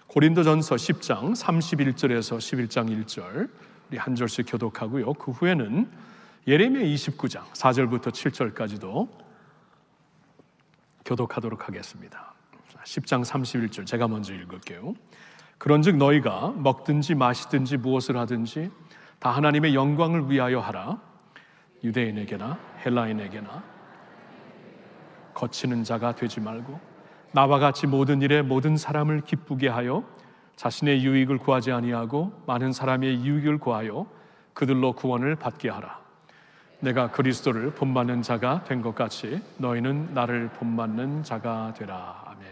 고린도전서 10장 31절에서 11장 1절 우리 한 절씩 교독하고요. 그 후에는 예레미야 29장 4절부터 7절까지도 교독하도록 하겠습니다. 10장 31절 제가 먼저 읽을게요. 그런즉 너희가 먹든지 마시든지 무엇을 하든지 다 하나님의 영광을 위하여 하라. 유대인에게나 헬라인에게나 거치는 자가 되지 말고 나와 같이 모든 일에 모든 사람을 기쁘게 하여 자신의 유익을 구하지 아니하고 많은 사람의 유익을 구하여 그들로 구원을 받게 하라. 내가 그리스도를 본받는 자가 된 것 같이 너희는 나를 본받는 자가 되라. 아멘.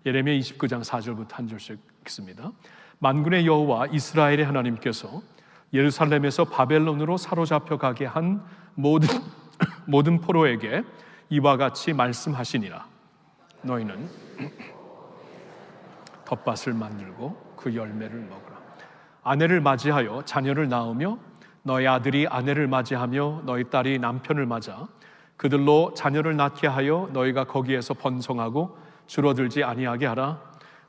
예레미야 29장 4절부터 한 절씩 읽습니다. 만군의 여호와 이스라엘의 하나님께서 예루살렘에서 바벨론으로 사로잡혀 가게 한 모든 포로에게 이와 같이 말씀하시니라. 너희는 텃밭을 만들고 그 열매를 먹으라. 아내를 맞이하여 자녀를 낳으며 너희 아들이 아내를 맞이하며 너희 딸이 남편을 맞아 그들로 자녀를 낳게 하여 너희가 거기에서 번성하고 줄어들지 아니하게 하라.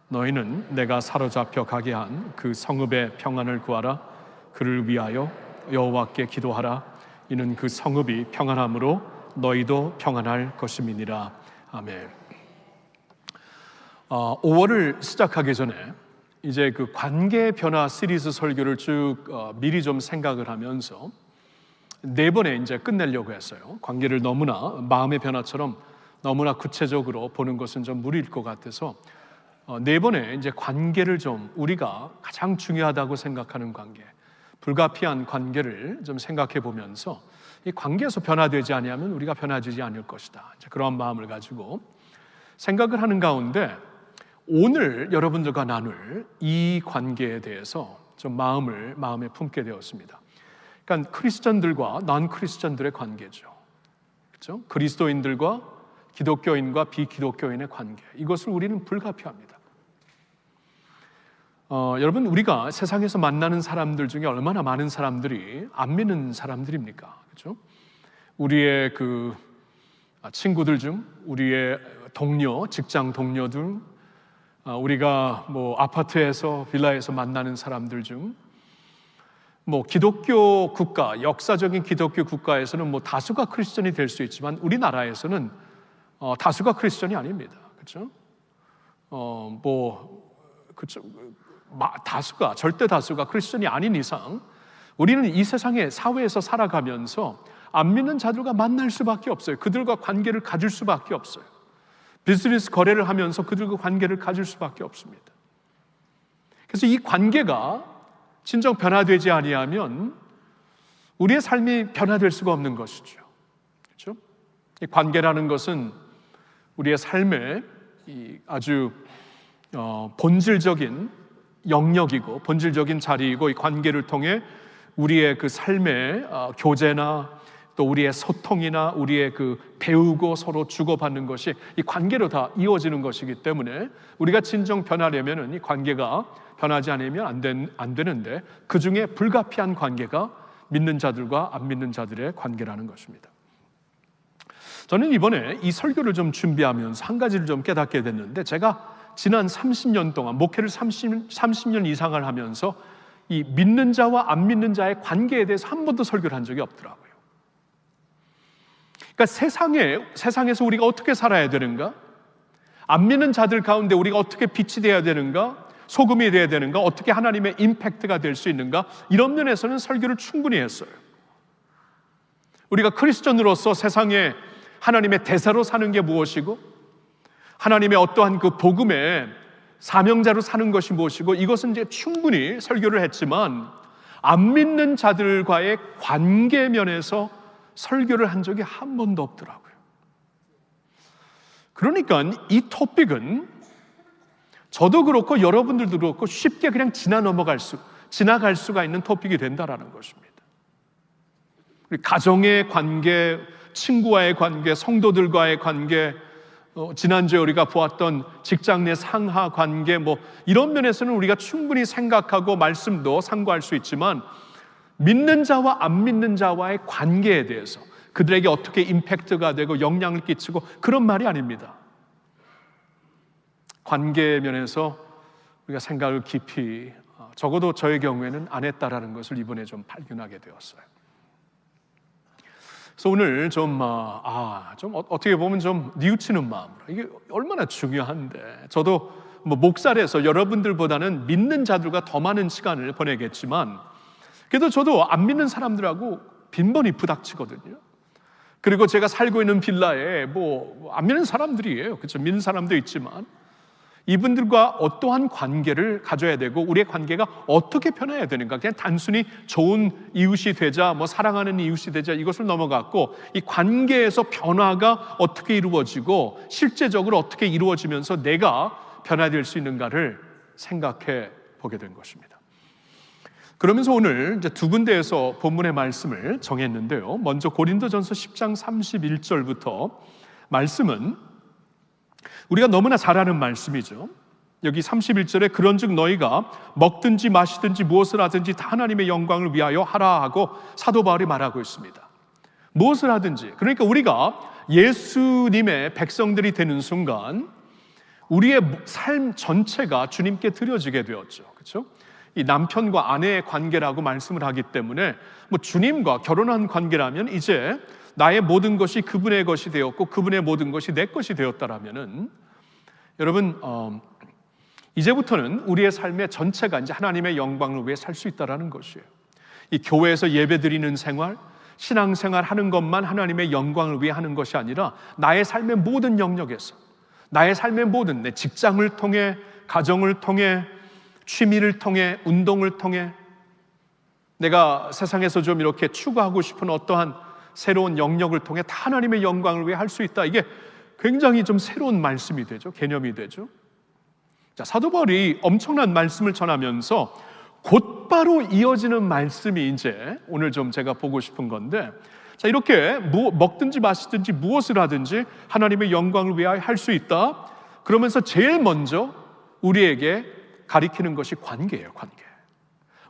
너희는 내가 사로잡혀 가게 한 그 성읍의 평안을 구하라. 그를 위하여 여호와께 기도하라. 이는 그 성읍이 평안함으로 너희도 평안할 것임이니라. 아멘. 5월을 시작하기 전에 이제 그 관계 변화 시리즈 설교를 쭉 미리 좀 생각을 하면서 4번에 이제 끝내려고 했어요. 관계를 너무나 마음의 변화처럼 너무나 구체적으로 보는 것은 좀 무리일 것 같아서 4번에 이제 관계를 좀 우리가 가장 중요하다고 생각하는 관계, 불가피한 관계를 좀 생각해 보면서 이 관계에서 변화되지 아니하면 우리가 변화되지 않을 것이다. 이제 그러한 마음을 가지고 생각을 하는 가운데 오늘 여러분들과 나눌 이 관계에 대해서 좀 마음에 품게 되었습니다. 그러니까 크리스천들과 난 크리스천들의 관계죠. 그렇죠? 그리스도인들과 기독교인과 비기독교인의 관계. 이것을 우리는 불가피합니다. 여러분, 우리가 세상에서 만나는 사람들 중에 얼마나 많은 사람들이 안 믿는 사람들입니까? 그렇죠? 우리의 그 친구들 중, 우리의 동료, 직장 동료들, 우리가 뭐 아파트에서 빌라에서 만나는 사람들 중, 뭐 기독교 국가, 역사적인 기독교 국가에서는 뭐 다수가 크리스천이 될 수 있지만 우리나라에서는 다수가 크리스천이 아닙니다. 그렇죠? 그렇죠. 다수가, 절대 다수가 크리스천이 아닌 이상 우리는 이 세상의 사회에서 살아가면서 안 믿는 자들과 만날 수밖에 없어요. 그들과 관계를 가질 수밖에 없어요. 비즈니스 거래를 하면서 그들과 관계를 가질 수밖에 없습니다. 그래서 이 관계가 진정 변화되지 아니하면 우리의 삶이 변화될 수가 없는 것이죠. 그렇죠? 이 관계라는 것은 우리의 삶의 아주 본질적인 영역이고 본질적인 자리이고 이 관계를 통해 우리의 그 삶의 교제나 또 우리의 소통이나 우리의 그 배우고 서로 주고받는 것이 이 관계로 다 이루어지는 것이기 때문에 우리가 진정 변하려면 이 관계가 변하지 않으면 안 되는데 그 중에 불가피한 관계가 믿는 자들과 안 믿는 자들의 관계라는 것입니다. 저는 이번에 이 설교를 좀 준비하면서 한 가지를 좀 깨닫게 됐는데 제가 지난 30년 동안 목회를 30년 이상을 하면서 이 믿는 자와 안 믿는 자의 관계에 대해서 한 번도 설교를 한 적이 없더라고요. 그러니까 세상에서 우리가 어떻게 살아야 되는가? 안 믿는 자들 가운데 우리가 어떻게 빛이 되어야 되는가? 소금이 되어야 되는가? 어떻게 하나님의 임팩트가 될 수 있는가? 이런 면에서는 설교를 충분히 했어요. 우리가 크리스천으로서 세상에 하나님의 대사로 사는 게 무엇이고 하나님의 어떠한 그 복음의 사명자로 사는 것이 무엇이고 이것은 이제 충분히 설교를 했지만 안 믿는 자들과의 관계 면에서 설교를 한 적이 한 번도 없더라고요. 그러니까 이 토픽은 저도 그렇고 여러분들도 그렇고 쉽게 그냥 지나갈 수가 있는 토픽이 된다라는 것입니다. 우리 가정의 관계, 친구와의 관계, 성도들과의 관계, 지난주에 우리가 보았던 직장 내 상하 관계 이런 면에서는 우리가 충분히 생각하고 말씀도 상고할 수 있지만 믿는 자와 안 믿는 자와의 관계에 대해서 그들에게 어떻게 임팩트가 되고 영향을 끼치고 그런 말이 아닙니다. 관계 면에서 우리가 생각을 깊이 적어도 저의 경우에는 안 했다라는 것을 이번에 좀 발견하게 되었어요. 그래서 오늘 좀 어떻게 보면 좀 뉘우치는 마음으로, 이게 얼마나 중요한데, 저도 목살에서 여러분들보다는 믿는 자들과 더 많은 시간을 보내겠지만, 그래도 저도 안 믿는 사람들하고 빈번히 부닥치거든요. 그리고 제가 살고 있는 빌라에 안 믿는 사람들이에요. 그렇죠? 믿는 사람도 있지만 이분들과 어떠한 관계를 가져야 되고 우리의 관계가 어떻게 변해야 되는가, 그냥 단순히 좋은 이웃이 되자, 사랑하는 이웃이 되자 이것을 넘어갔고, 이 관계에서 변화가 어떻게 이루어지고 실제적으로 어떻게 이루어지면서 내가 변화될 수 있는가를 생각해 보게 된 것입니다. 그러면서 오늘 이제 두 군데에서 본문의 말씀을 정했는데요. 먼저 고린도전서 10장 31절부터 말씀은 우리가 너무나 잘 아는 말씀이죠. 여기 31절에 그런즉 너희가 먹든지 마시든지 무엇을 하든지 다 하나님의 영광을 위하여 하라 하고 사도 바울이 말하고 있습니다. 무엇을 하든지, 그러니까 우리가 예수님의 백성들이 되는 순간 우리의 삶 전체가 주님께 드려지게 되었죠. 그렇죠? 이 남편과 아내의 관계라고 말씀을 하기 때문에 주님과 결혼한 관계라면 이제 나의 모든 것이 그분의 것이 되었고 그분의 모든 것이 내 것이 되었다라면은, 여러분 이제부터는 우리의 삶의 전체가 이제 하나님의 영광을 위해 살 수 있다라는 것이에요. 이 교회에서 예배드리는 생활, 신앙생활 하는 것만 하나님의 영광을 위해 하는 것이 아니라 나의 삶의 모든 영역에서, 나의 삶의 모든, 내 직장을 통해, 가정을 통해, 취미를 통해, 운동을 통해, 내가 세상에서 좀 이렇게 추구하고 싶은 어떠한 새로운 영역을 통해 다 하나님의 영광을 위해 할 수 있다. 이게 굉장히 좀 새로운 말씀이 되죠. 개념이 되죠. 자, 사도 바울이 엄청난 말씀을 전하면서 곧바로 이어지는 말씀이 이제 오늘 좀 제가 보고 싶은 건데, 자, 이렇게 먹든지 마시든지 무엇을 하든지 하나님의 영광을 위하여 할 수 있다. 그러면서 제일 먼저 우리에게 가리키는 것이 관계예요. 관계.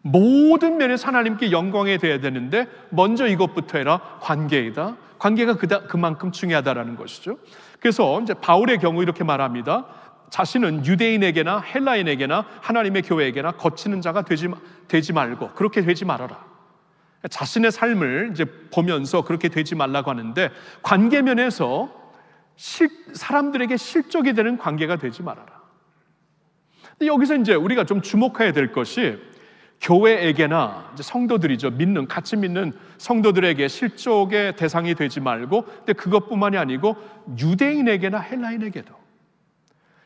모든 면에서 하나님께 영광이 돼야 되는데 먼저 이것부터 해라. 관계이다. 관계가 그만큼 중요하다라는 것이죠. 그래서 이제 바울의 경우 이렇게 말합니다. 자신은 유대인에게나 헬라인에게나 하나님의 교회에게나 거치는 자가 되지 말고 그렇게 되지 말아라. 자신의 삶을 이제 보면서 그렇게 되지 말라고 하는데, 관계 면에서 사람들에게 실족이 되는 관계가 되지 말아라. 근데 여기서 이제 우리가 좀 주목해야 될 것이, 교회에게나 이제 성도들이죠. 같이 믿는 성도들에게 실족의 대상이 되지 말고, 근데 그것뿐만이 아니고 유대인에게나 헬라인에게도.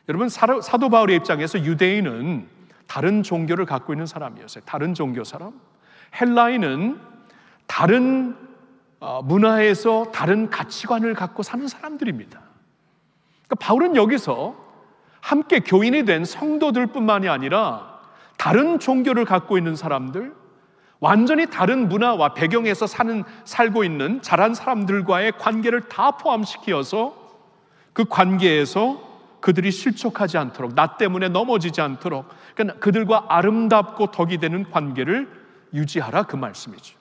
여러분, 사도 바울의 입장에서 유대인은 다른 종교를 갖고 있는 사람이었어요. 다른 종교 사람. 헬라인은 다른 문화에서 다른 가치관을 갖고 사는 사람들입니다. 그러니까 바울은 여기서 함께 교인이 된 성도들뿐만이 아니라 다른 종교를 갖고 있는 사람들, 완전히 다른 문화와 배경에서 살고 있는 자란 사람들과의 관계를 다 포함시켜서 그 관계에서 그들이 실족하지 않도록, 나 때문에 넘어지지 않도록, 그러니까 그들과 아름답고 덕이 되는 관계를 유지하라, 그 말씀이죠.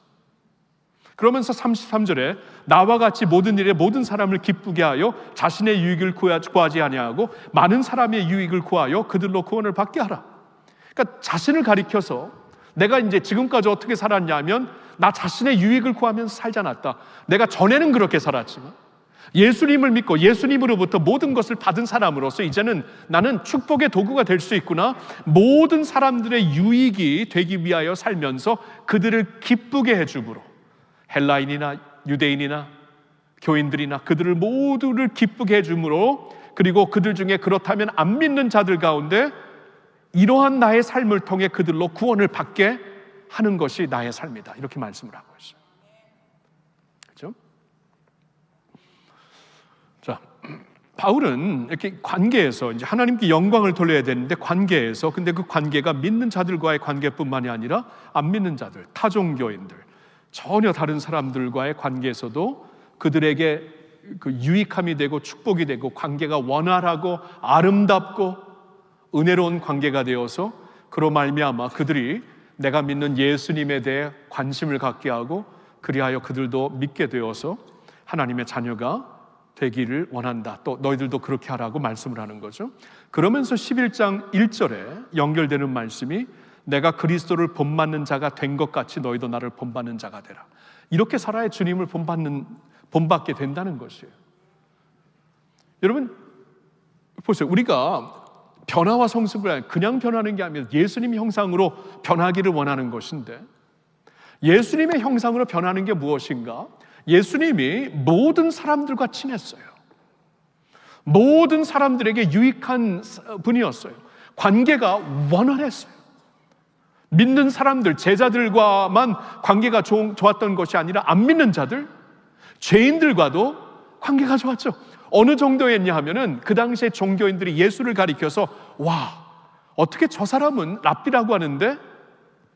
그러면서 33절에 나와 같이 모든 일에 모든 사람을 기쁘게 하여 자신의 유익을 구하지 아니하고 많은 사람의 유익을 구하여 그들로 구원을 받게 하라. 그러니까 자신을 가리켜서 내가 이제 지금까지 어떻게 살았냐면 나 자신의 유익을 구하면서 살지 않았다. 내가 전에는 그렇게 살았지만 예수님을 믿고 예수님으로부터 모든 것을 받은 사람으로서 이제는 나는 축복의 도구가 될 수 있구나. 모든 사람들의 유익이 되기 위하여 살면서 그들을 기쁘게 해주므로, 헬라인이나 유대인이나 교인들이나 그들을 모두를 기쁘게 해주므로, 그리고 그들 중에 그렇다면 안 믿는 자들 가운데 이러한 나의 삶을 통해 그들로 구원을 받게 하는 것이 나의 삶이다. 이렇게 말씀을 하고 있어요. 그렇죠? 자, 바울은 이렇게 관계에서 이제 하나님께 영광을 돌려야 되는데 관계에서, 근데 그 관계가 믿는 자들과의 관계뿐만이 아니라 안 믿는 자들, 타종교인들, 전혀 다른 사람들과의 관계에서도 그들에게 그 유익함이 되고 축복이 되고 관계가 원활하고 아름답고 은혜로운 관계가 되어서 그로 말미암아 그들이 내가 믿는 예수님에 대해 관심을 갖게 하고 그리하여 그들도 믿게 되어서 하나님의 자녀가 되기를 원한다. 또 너희들도 그렇게 하라고 말씀을 하는 거죠. 그러면서 11장 1절에 연결되는 말씀이 내가 그리스도를 본받는 자가 된 것 같이 너희도 나를 본받는 자가 되라. 이렇게 살아야 주님을 본받게 된다는 것이에요. 여러분 보세요. 우리가 변화와 성숙을 그냥 변하는 게 아니라 예수님의 형상으로 변하기를 원하는 것인데, 예수님의 형상으로 변하는 게 무엇인가? 예수님이 모든 사람들과 친했어요. 모든 사람들에게 유익한 분이었어요. 관계가 원활했어요. 믿는 사람들, 제자들과만 관계가 좋았던 것이 아니라 안 믿는 자들, 죄인들과도 관계가 좋았죠. 어느 정도였냐 하면은 그 당시에 종교인들이 예수를 가리켜서 와, 어떻게 저 사람은 랍비라고 하는데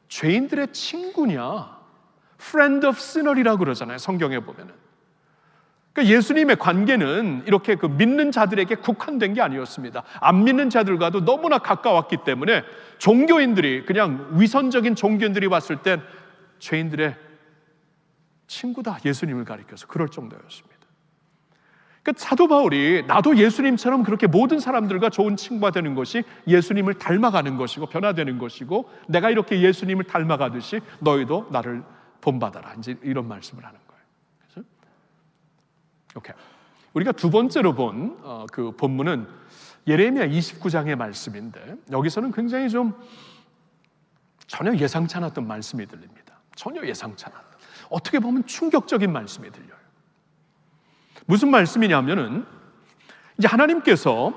죄인들의 친구냐? Friend of sinner이라고 그러잖아요, 성경에 보면은. 그러니까 예수님의 관계는 이렇게 그 믿는 자들에게 국한된 게 아니었습니다. 안 믿는 자들과도 너무나 가까웠기 때문에 종교인들이, 그냥 위선적인 종교인들이 봤을 땐 죄인들의 친구다, 예수님을 가리켜서 그럴 정도였습니다. 그러니까 사도 바울이 나도 예수님처럼 그렇게 모든 사람들과 좋은 친구가 되는 것이 예수님을 닮아가는 것이고 변화되는 것이고, 내가 이렇게 예수님을 닮아가듯이 너희도 나를 본받아라, 이제 이런 말씀을 하는 거예요. 그래서 오케이. 우리가 두 번째로 본 그 본문은 예레미야 29장의 말씀인데, 여기서는 굉장히 좀 전혀 예상치 않았던 말씀이 들립니다. 전혀 예상치 않았던, 어떻게 보면 충격적인 말씀이 들려요. 무슨 말씀이냐면은 이제 하나님께서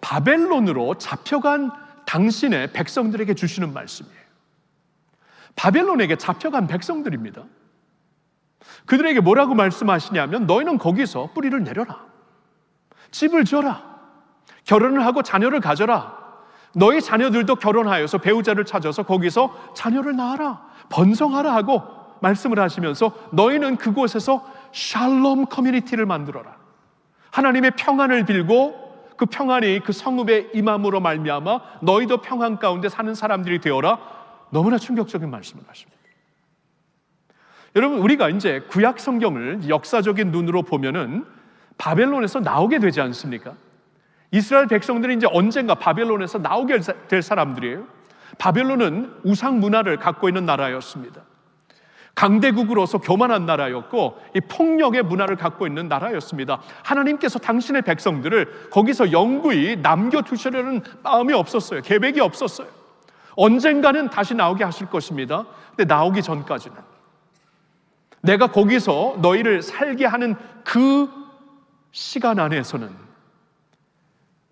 바벨론으로 잡혀간 당신의 백성들에게 주시는 말씀이에요. 바벨론에게 잡혀간 백성들입니다. 그들에게 뭐라고 말씀하시냐면 너희는 거기서 뿌리를 내려라, 집을 지어라, 결혼을 하고 자녀를 가져라, 너희 자녀들도 결혼하여서 배우자를 찾아서 거기서 자녀를 낳아라, 번성하라 하고 말씀을 하시면서 너희는 그곳에서 샬롬 커뮤니티를 만들어라. 하나님의 평안을 빌고 그 평안이 그 성읍에 임함으로 말미암아 너희도 평안 가운데 사는 사람들이 되어라. 너무나 충격적인 말씀을 하십니다. 여러분, 우리가 이제 구약 성경을 역사적인 눈으로 보면은 바벨론에서 나오게 되지 않습니까? 이스라엘 백성들이 이제 언젠가 바벨론에서 나오게 될 사람들이에요. 바벨론은 우상 문화를 갖고 있는 나라였습니다. 강대국으로서 교만한 나라였고 이 폭력의 문화를 갖고 있는 나라였습니다. 하나님께서 당신의 백성들을 거기서 영구히 남겨두시려는 마음이 없었어요. 계획이 없었어요. 언젠가는 다시 나오게 하실 것입니다. 근데 나오기 전까지는, 내가 거기서 너희를 살게 하는 그 시간 안에서는,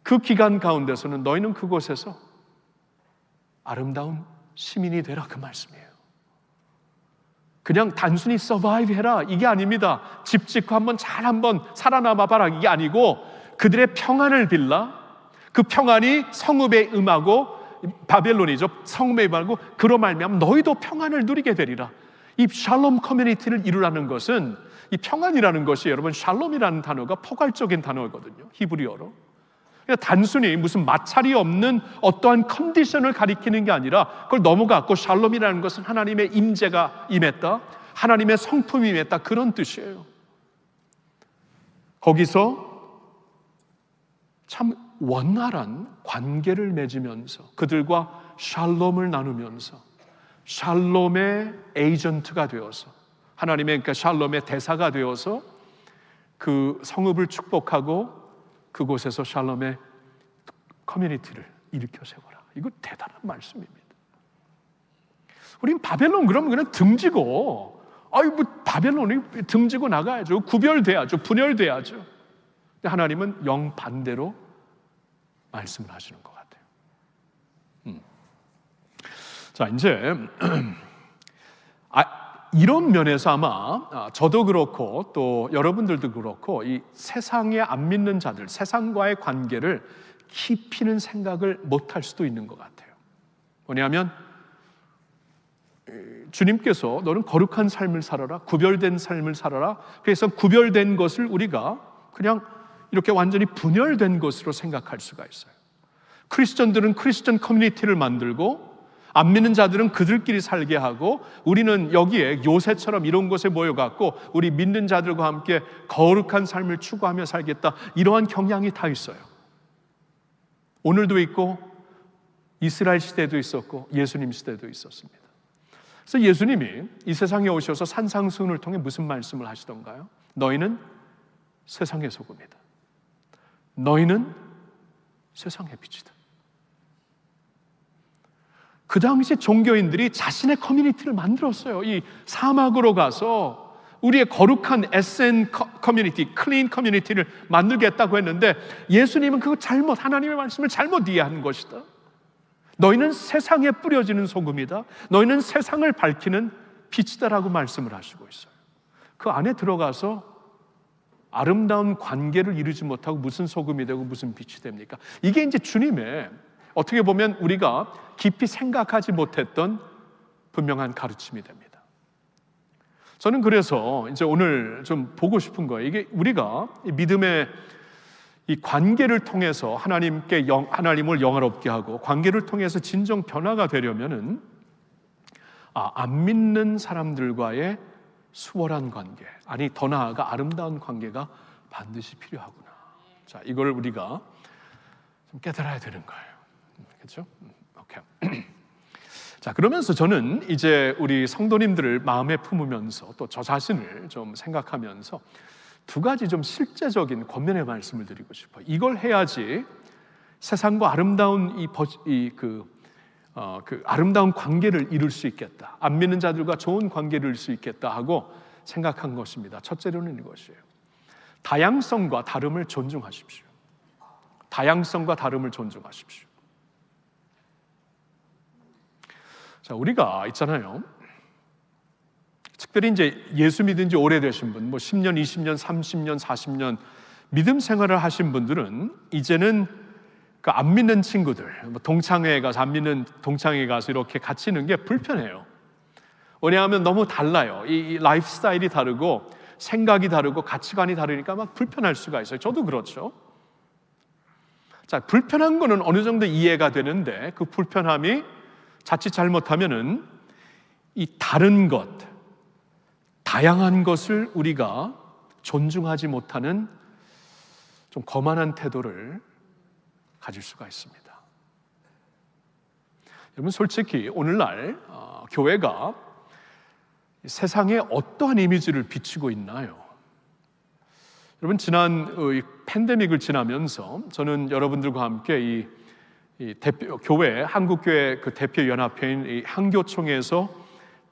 그 기간 가운데서는 너희는 그곳에서 아름다운 시민이 되라, 그 말씀이에요. 그냥 단순히 survive 해라, 이게 아닙니다. 집 짓고 한번 살아남아 봐라, 이게 아니고 그들의 평안을 빌라. 그 평안이 성읍에 임하고, 바벨론이죠, 성읍에 임하고 그로 말미암아 너희도 평안을 누리게 되리라. 이 샬롬 커뮤니티를 이루라는 것은, 이 평안이라는 것이 여러분 샬롬이라는 단어가 포괄적인 단어거든요, 히브리어로. 그러니까 단순히 무슨 마찰이 없는 어떠한 컨디션을 가리키는 게 아니라 그걸 넘어갔고, 샬롬이라는 것은 하나님의 임재가 임했다, 하나님의 성품이 임했다, 그런 뜻이에요. 거기서 참 원활한 관계를 맺으면서 그들과 샬롬을 나누면서 샬롬의 에이전트가 되어서, 하나님의, 그러니까 샬롬의 대사가 되어서 그 성읍을 축복하고 그곳에서 샬롬의 커뮤니티를 일으켜 세워라. 이거 대단한 말씀입니다. 우린 바벨론 그러면 그냥 등지고, 바벨론이 등지고 나가야죠. 구별돼야죠. 분열돼야죠. 근데 하나님은 영 반대로 말씀을 하시는 것 같아요. 자, 이제 이런 면에서 아마 저도 그렇고 또 여러분들도 그렇고 이 세상에 안 믿는 자들, 세상과의 관계를 깊이는 생각을 못할 수도 있는 것 같아요. 뭐냐면 주님께서 너는 거룩한 삶을 살아라, 구별된 삶을 살아라. 그래서 구별된 것을 우리가 그냥 이렇게 완전히 분열된 것으로 생각할 수가 있어요. 크리스천들은 크리스천 커뮤니티를 만들고 안 믿는 자들은 그들끼리 살게 하고, 우리는 여기에 요새처럼 이런 곳에 모여갖고 우리 믿는 자들과 함께 거룩한 삶을 추구하며 살겠다, 이러한 경향이 다 있어요. 오늘도 있고 이스라엘 시대도 있었고 예수님 시대도 있었습니다. 그래서 예수님이 이 세상에 오셔서 산상수훈을 통해 무슨 말씀을 하시던가요? 너희는 세상의 소금이다. 너희는 세상의 빛이다. 그 당시 종교인들이 자신의 커뮤니티를 만들었어요. 이 사막으로 가서 우리의 거룩한 SN 커뮤니티, 클린 커뮤니티를 만들겠다고 했는데 예수님은 그거 잘못, 하나님의 말씀을 잘못 이해한 것이다. 너희는 세상에 뿌려지는 소금이다. 너희는 세상을 밝히는 빛이다라고 말씀을 하시고 있어요. 그 안에 들어가서 아름다운 관계를 이루지 못하고 무슨 소금이 되고 무슨 빛이 됩니까? 이게 이제 주님의 어떻게 보면 우리가 깊이 생각하지 못했던 분명한 가르침이 됩니다. 저는 그래서 이제 오늘 좀 보고 싶은 거예요. 이게 우리가 믿음의 이 관계를 통해서 하나님을 영화롭게 하고 관계를 통해서 진정 변화가 되려면은 안 믿는 사람들과의 수월한 관계, 아니 더 나아가 아름다운 관계가 반드시 필요하구나. 자, 이걸 우리가 좀 깨달아야 되는 거예요. 그렇죠? 오케이. 자, 그러면서 저는 이제 우리 성도님들을 마음에 품으면서 또 저 자신을 좀 생각하면서 두 가지 좀 실제적인 권면의 말씀을 드리고 싶어요. 이걸 해야지 세상과 아름다운 그 아름다운 관계를 이룰 수 있겠다. 안 믿는 자들과 좋은 관계를 이룰 수 있겠다 하고 생각한 것입니다. 첫째로는 이것이에요. 다양성과 다름을 존중하십시오. 다양성과 다름을 존중하십시오. 자, 우리가 있잖아요. 특별히 이제 예수 믿은 지 오래되신 분, 뭐 10년, 20년, 30년, 40년 믿음 생활을 하신 분들은 이제는 그 안 믿는 친구들, 뭐 동창회에 가서 안 믿는 동창회에 가서 이렇게 같이 있는 게 불편해요. 왜냐하면 너무 달라요. 이 라이프 스타일이 다르고 생각이 다르고 가치관이 다르니까 막 불편할 수가 있어요. 저도 그렇죠. 자, 불편한 거는 어느 정도 이해가 되는데 그 불편함이 자칫 잘못하면은 이 다른 것, 다양한 것을 우리가 존중하지 못하는 좀 거만한 태도를 가질 수가 있습니다. 여러분, 솔직히 오늘날 교회가 세상에 어떠한 이미지를 비치고 있나요? 여러분, 지난 팬데믹을 지나면서 저는 여러분들과 함께 이 대표 교회, 한국교회 그 대표 연합회인 이 한교총에서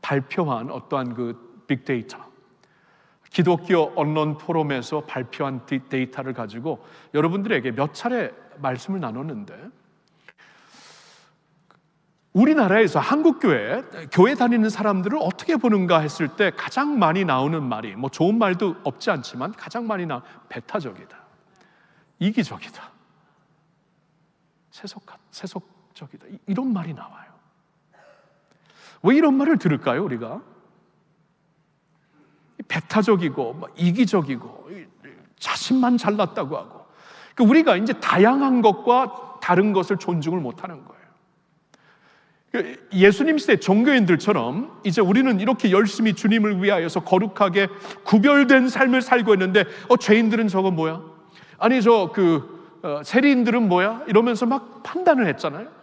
발표한 어떠한 그 빅데이터, 기독교 언론 포럼에서 발표한 데이터를 가지고 여러분들에게 몇 차례 말씀을 나눴는데, 우리나라에서 한국교회, 교회 다니는 사람들을 어떻게 보는가 했을 때 가장 많이 나오는 말이, 뭐 좋은 말도 없지 않지만 가장 많이 나오는 배타적이다, 이기적이다, 세속적이다, 이런 말이 나와요. 왜 이런 말을 들을까요, 우리가? 배타적이고 이기적이고 자신만 잘났다고 하고, 그러니까 우리가 이제 다양한 것과 다른 것을 존중을 못하는 거예요. 예수님 시대 종교인들처럼 이제 우리는 이렇게 열심히 주님을 위하여서 거룩하게 구별된 삶을 살고 있는데 죄인들은 저거 뭐야? 아니 세리인들은 뭐야? 이러면서 막 판단을 했잖아요.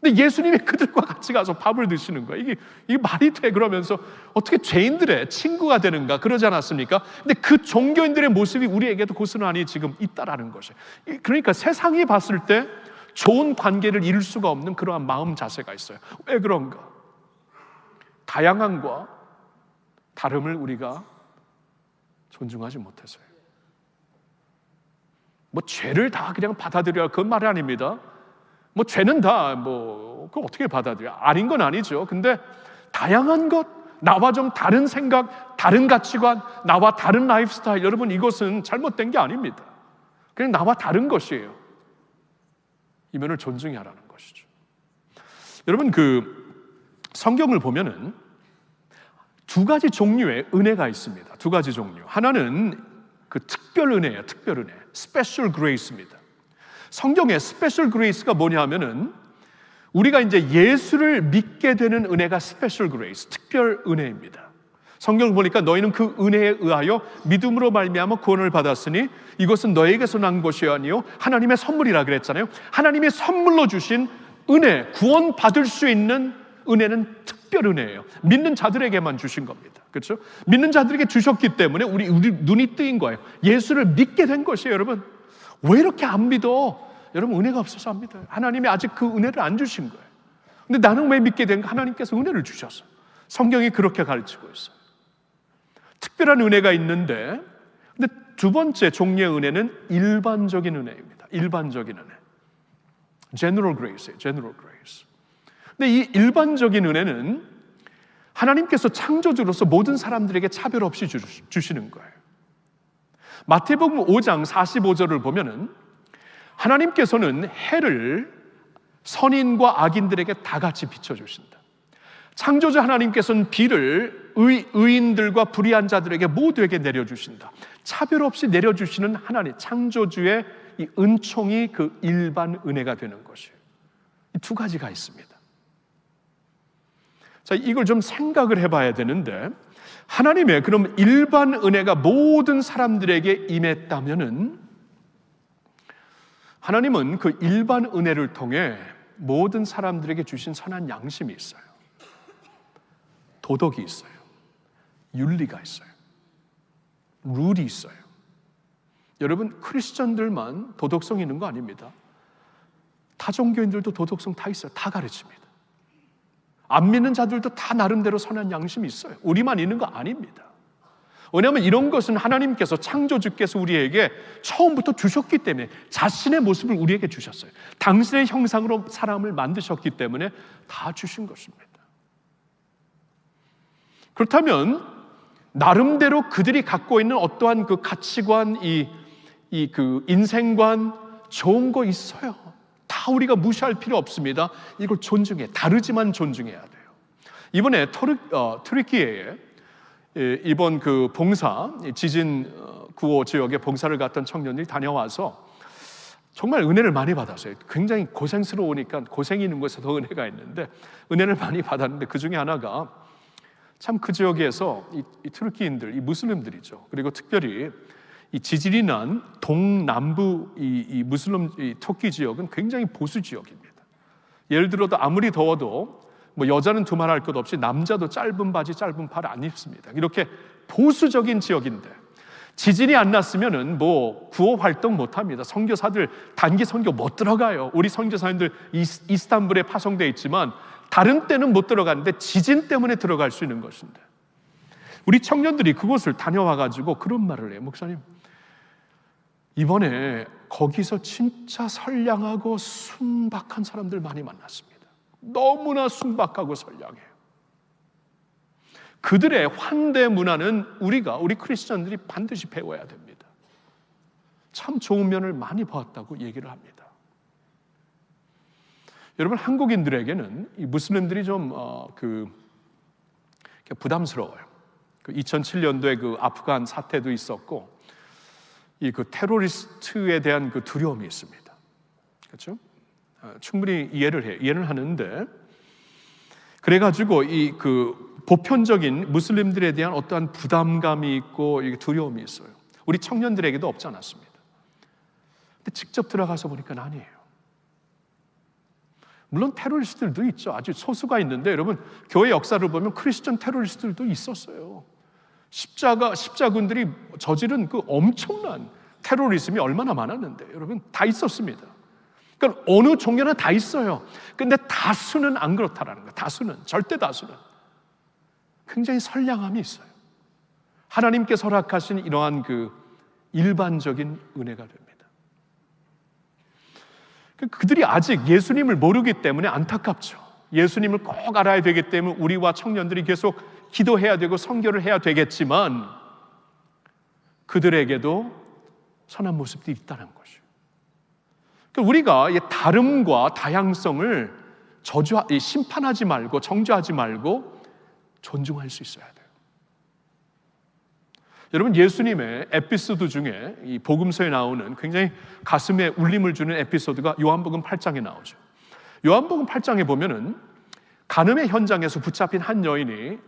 근데 예수님이 그들과 같이 가서 밥을 드시는 거예요. 이게 말이 돼? 그러면서 어떻게 죄인들의 친구가 되는가? 그러지 않았습니까? 근데 그 종교인들의 모습이 우리에게도 고스란히 지금 있다라는 것이에요. 그러니까 세상이 봤을 때 좋은 관계를 이룰 수가 없는 그러한 마음 자세가 있어요. 왜 그런가? 다양함과 다름을 우리가 존중하지 못해서요. 뭐 죄를 다 그냥 받아들여야, 그건 말이 아닙니다. 뭐 죄는 다 그걸 어떻게 받아들여? 아닌 건 아니죠. 근데 다양한 것, 나와 좀 다른 생각, 다른 가치관, 나와 다른 라이프 스타일, 여러분, 이것은 잘못된 게 아닙니다. 그냥 나와 다른 것이에요. 이 면을 존중해야 하라는 것이죠. 여러분, 성경을 보면은 두 가지 종류의 은혜가 있습니다. 두 가지 종류. 하나는 특별 은혜예요. 특별 은혜. 스페셜 그레이스입니다. 성경의 스페셜 그레이스가 뭐냐 하면은 우리가 이제 예수를 믿게 되는 은혜가 스페셜 그레이스, 특별 은혜입니다. 성경을 보니까 너희는 그 은혜에 의하여 믿음으로 말미암아 구원을 받았으니 이것은 너에게서 난 것이 아니요 하나님의 선물이라 그랬잖아요. 하나님의 선물로 주신 은혜, 구원 받을 수 있는 은혜는 특별 은혜예요. 믿는 자들에게만 주신 겁니다. 그렇죠? 믿는 자들에게 주셨기 때문에 우리 눈이 뜨인 거예요. 예수를 믿게 된 것이에요. 여러분, 왜 이렇게 안 믿어? 여러분, 은혜가 없어서 안 믿어요. 하나님이 아직 그 은혜를 안 주신 거예요. 근데 나는 왜 믿게 된가? 하나님께서 은혜를 주셨어요. 성경이 그렇게 가르치고 있어요. 특별한 은혜가 있는데, 근데 두 번째 종류의 은혜는 일반적인 은혜입니다. 일반적인 은혜. General Grace예요. General Grace. 근데 이 일반적인 은혜는 하나님께서 창조주로서 모든 사람들에게 차별 없이 주시는 거예요. 마태복음 5장 45절을 보면은 하나님께서는 해를 선인과 악인들에게 다 같이 비춰주신다. 창조주 하나님께서는 비를 의인들과 불의한 자들에게 모두에게 내려주신다. 차별 없이 내려주시는 하나님, 창조주의 이 은총이 그 일반 은혜가 되는 것이에요. 이 두 가지가 있습니다. 자, 이걸 좀 생각을 해봐야 되는데, 하나님의 그럼 일반 은혜가 모든 사람들에게 임했다면은 하나님은 그 일반 은혜를 통해 모든 사람들에게 주신 선한 양심이 있어요. 도덕이 있어요. 윤리가 있어요. 룰이 있어요. 여러분, 크리스천들만 도덕성 있는 거 아닙니다. 타종교인들도 도덕성 다 있어요. 다 가르칩니다. 안 믿는 자들도 다 나름대로 선한 양심이 있어요. 우리만 있는 거 아닙니다. 왜냐하면 이런 것은 하나님께서, 창조주께서 우리에게 처음부터 주셨기 때문에, 자신의 모습을 우리에게 주셨어요. 당신의 형상으로 사람을 만드셨기 때문에 다 주신 것입니다. 그렇다면 나름대로 그들이 갖고 있는 어떠한 그 가치관, 그 인생관, 좋은 거 있어요. 다 우리가 무시할 필요 없습니다. 이걸 존중해, 다르지만 존중해야 돼요. 이번에 트르키예에 이번 그 봉사, 지진 구호 지역에 봉사를 갔던 청년들이 다녀와서 정말 은혜를 많이 받았어요. 굉장히 고생스러우니까 고생이 있는 곳에 더 은혜가 있는데 은혜를 많이 받았는데, 그 중에 하나가 참 그 지역에서 이 트르키인들, 이 무슬림들이죠. 그리고 특별히 이 지진이 난 동남부 이 무슬림 이 터키 지역은 굉장히 보수 지역입니다. 예를 들어도 아무리 더워도 뭐 여자는 두말할 것 없이 남자도 짧은 바지 짧은 팔 안 입습니다. 이렇게 보수적인 지역인데 지진이 안 났으면은 뭐 구호 활동 못 합니다. 선교사들 단기 선교 못 들어가요. 우리 선교사님들 이스탄불에 파송되어 있지만 다른 때는 못 들어가는데 지진 때문에 들어갈 수 있는 것인데, 우리 청년들이 그곳을 다녀와가지고 그런 말을 해요. 목사님, 이번에 거기서 진짜 선량하고 순박한 사람들 많이 만났습니다. 너무나 순박하고 선량해요. 그들의 환대 문화는 우리 크리스천들이 반드시 배워야 됩니다. 참 좋은 면을 많이 보았다고 얘기를 합니다. 여러분, 한국인들에게는 이 무슬림들이 좀 부담스러워요. 그 2007년도에 그 아프간 사태도 있었고, 이 그 테러리스트에 대한 그 두려움이 있습니다. 그렇죠? 충분히 이해를 하는데, 그래가지고 이 그 보편적인 무슬림들에 대한 어떠한 부담감이 있고 두려움이 있어요. 우리 청년들에게도 없지 않았습니다. 근데 직접 들어가서 보니까 아니에요. 물론 테러리스트들도 있죠. 아주 소수가 있는데, 여러분, 교회 역사를 보면 크리스천 테러리스트들도 있었어요. 십자군들이 저지른 그 엄청난 테러리즘이 얼마나 많았는데, 여러분, 다 있었습니다. 그러니까 어느 종교나 다 있어요. 근데 다수는 안 그렇다라는 거예요. 다수는, 절대 다수는 굉장히 선량함이 있어요. 하나님께서 허락하신 이러한 그 일반적인 은혜가 됩니다. 그들이 아직 예수님을 모르기 때문에 안타깝죠. 예수님을 꼭 알아야 되기 때문에 우리와 청년들이 계속 기도해야 되고 선교를 해야 되겠지만, 그들에게도 선한 모습들이 있다는 것이죠. 우리가 이 다름과 다양성을 심판하지 말고 정죄하지 말고 존중할 수 있어야 돼요. 여러분, 예수님의 에피소드 중에 이 복음서에 나오는 굉장히 가슴에 울림을 주는 에피소드가 요한복음 8장에 나오죠. 요한복음 8장에 보면은 간음의 현장에서 붙잡힌 한 여인이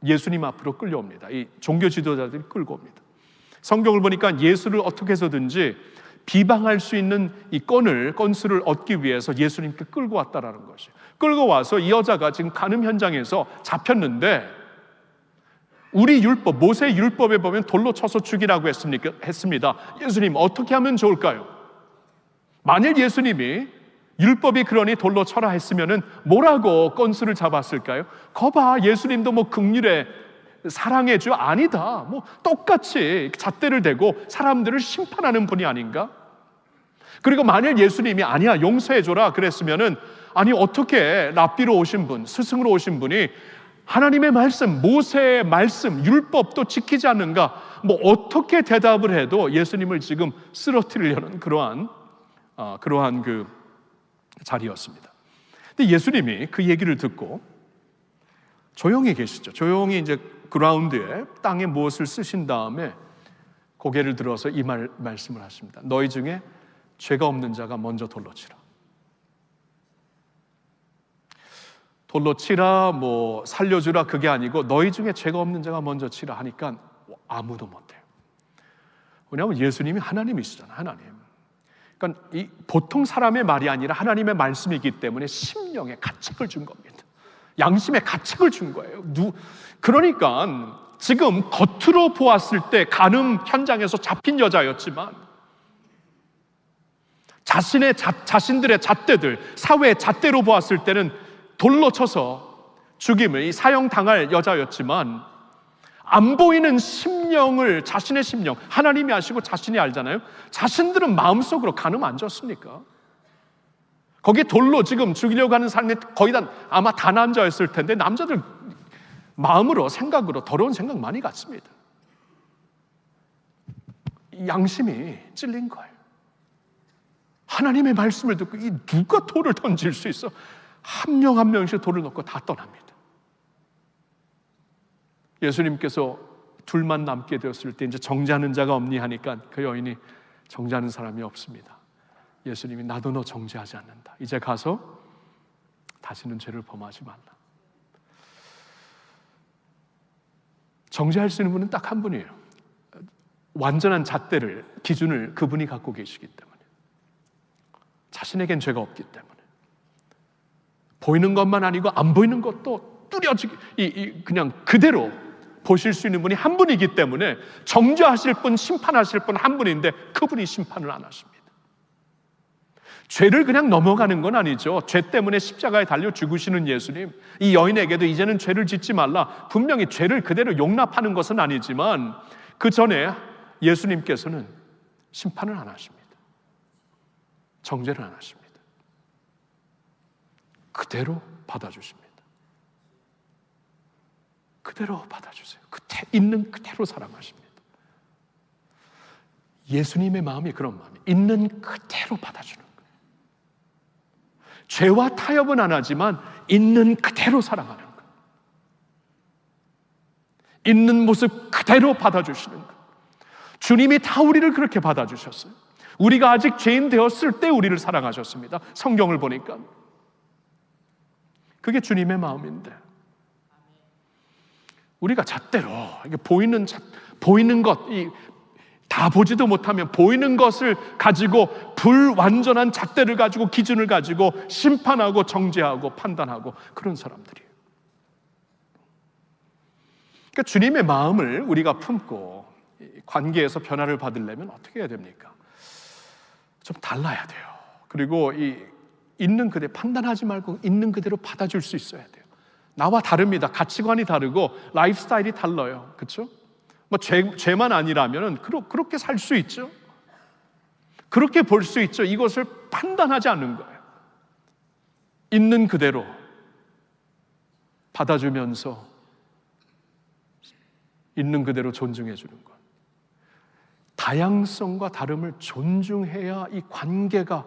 예수님 앞으로 끌려옵니다. 이 종교 지도자들이 끌고 옵니다. 성경을 보니까 예수를 어떻게 해서든지 비방할 수 있는 이 건수를 얻기 위해서 예수님께 끌고 왔다라는 것이에요. 끌고 와서 이 여자가 지금 간음 현장에서 잡혔는데, 우리 율법, 모세 율법에 보면 돌로 쳐서 죽이라고 했습니다. 예수님 어떻게 하면 좋을까요? 만일 예수님이 율법이 그러니 돌로 쳐라 했으면은 뭐라고 건수를 잡았을까요? 거봐, 예수님도 뭐 긍휼에 사랑의 주 아니다, 뭐 똑같이 잣대를 대고 사람들을 심판하는 분이 아닌가? 그리고 만일 예수님이 아니야 용서해줘라 그랬으면은, 아니 어떻게 랍비로 오신 분, 스승으로 오신 분이 하나님의 말씀, 모세의 말씀, 율법도 지키지 않는가? 뭐 어떻게 대답을 해도 예수님을 지금 쓰러뜨리려는 그러한 그 자리였습니다. 근데 예수님이 그 얘기를 듣고 조용히 계시죠. 조용히 이제 그라운드에 땅에 무엇을 쓰신 다음에 고개를 들어서 이 말씀을 하십니다. 너희 중에 죄가 없는 자가 먼저 돌로 치라. 돌로 치라, 뭐 살려주라, 그게 아니고 너희 중에 죄가 없는 자가 먼저 치라 하니까 아무도 못해요. 왜냐하면 예수님이 하나님이시잖아요. 하나님. 그러니까 이 보통 사람의 말이 아니라 하나님의 말씀이기 때문에 심령에 가책을 준 겁니다. 양심에 가책을 준 거예요. 그러니까 지금 겉으로 보았을 때 간음 현장에서 잡힌 여자였지만 자신들의 잣대들, 사회의 잣대로 보았을 때는 돌로 쳐서 죽임을 사형당할 여자였지만, 안 보이는 심령을, 자신의 심령, 하나님이 아시고 자신이 알잖아요. 자신들은 마음속으로 간음 안 졌습니까? 거기 돌로 지금 죽이려고 하는 사람이 거의 다 아마 다 남자였을 텐데, 남자들 마음으로, 생각으로 더러운 생각 많이 갖습니다. 양심이 찔린 거예요. 하나님의 말씀을 듣고 이 누가 돌을 던질 수 있어? 한 명 한 명씩 돌을 놓고 다 떠납니다. 예수님께서 둘만 남게 되었을 때 이제 정죄하는 자가 없니 하니까 그 여인이 정죄하는 사람이 없습니다. 예수님이 나도 너 정죄하지 않는다. 이제 가서 다시는 죄를 범하지 말라. 정죄할 수 있는 분은 딱 한 분이에요. 완전한 잣대를, 기준을 그분이 갖고 계시기 때문에, 자신에겐 죄가 없기 때문에, 보이는 것만 아니고 안 보이는 것도 뚜렷이 그냥 그대로 보실 수 있는 분이 한 분이기 때문에 정죄하실 분, 심판하실 분 한 분인데 그분이 심판을 안 하십니다. 죄를 그냥 넘어가는 건 아니죠. 죄 때문에 십자가에 달려 죽으시는 예수님, 이 여인에게도 이제는 죄를 짓지 말라, 분명히 죄를 그대로 용납하는 것은 아니지만 그 전에 예수님께서는 심판을 안 하십니다. 정죄를 안 하십니다. 그대로 받아주십니다. 그대로 받아주세요. 있는 그대로 사랑하십니다. 예수님의 마음이 그런 마음이에요. 있는 그대로 받아주는 거예요. 죄와 타협은 안 하지만 있는 그대로 사랑하는 거예요. 있는 모습 그대로 받아주시는 거예요. 주님이 다 우리를 그렇게 받아주셨어요. 우리가 아직 죄인 되었을 때 우리를 사랑하셨습니다. 성경을 보니까 그게 주님의 마음인데, 우리가 잣대로 이게 보이는 것, 다 보지도 못하면 보이는 것을 가지고 불완전한 잣대를 가지고 기준을 가지고 심판하고 정죄하고 판단하고 그런 사람들이에요. 그러니까 주님의 마음을 우리가 품고 관계에서 변화를 받으려면 어떻게 해야 됩니까? 좀 달라야 돼요. 그리고 있는 그대로 판단하지 말고 있는 그대로 받아줄 수 있어야 돼요. 나와 다릅니다. 가치관이 다르고 라이프 스타일이 달라요. 그렇죠? 뭐 죄만 아니라면은 그렇게 살 수 있죠. 그렇게 볼 수 있죠. 이것을 판단하지 않는 거예요. 있는 그대로 받아주면서 있는 그대로 존중해 주는 것. 다양성과 다름을 존중해야 이 관계가,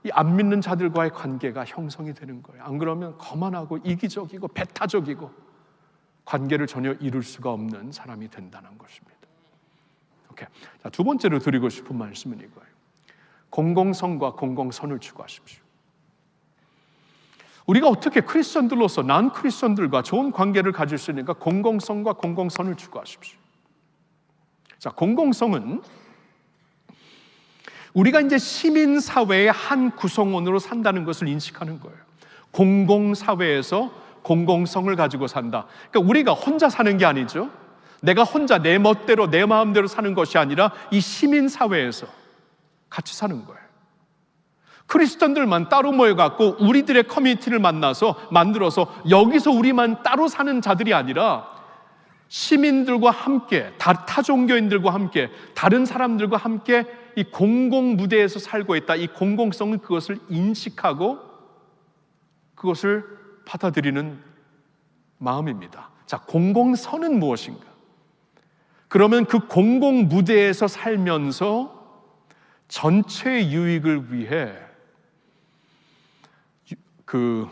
이 안 믿는 자들과의 관계가 형성이 되는 거예요. 안 그러면 거만하고 이기적이고 배타적이고 관계를 전혀 이룰 수가 없는 사람이 된다는 것입니다. 오케이. 자, 두 번째로 드리고 싶은 말씀은 이거예요. 공공성과 공공선을 추구하십시오. 우리가 어떻게 크리스천들로서 난 크리스천들과 좋은 관계를 가질 수 있는가? 공공성과 공공선을 추구하십시오. 자, 공공성은 우리가 이제 시민사회의 한 구성원으로 산다는 것을 인식하는 거예요. 공공사회에서 공공성을 가지고 산다. 그러니까 우리가 혼자 사는 게 아니죠. 내가 혼자 내 멋대로 내 마음대로 사는 것이 아니라 이 시민사회에서 같이 사는 거예요. 크리스천들만 따로 모여갖고 우리들의 커뮤니티를 만들어서 여기서 우리만 따로 사는 자들이 아니라 시민들과 함께, 타 종교인들과 함께, 다른 사람들과 함께 이 공공 무대에서 살고 있다. 이 공공성은 그것을 인식하고 그것을 받아들이는 마음입니다. 자, 공공선은 무엇인가? 그러면 그 공공 무대에서 살면서 전체의 유익을 위해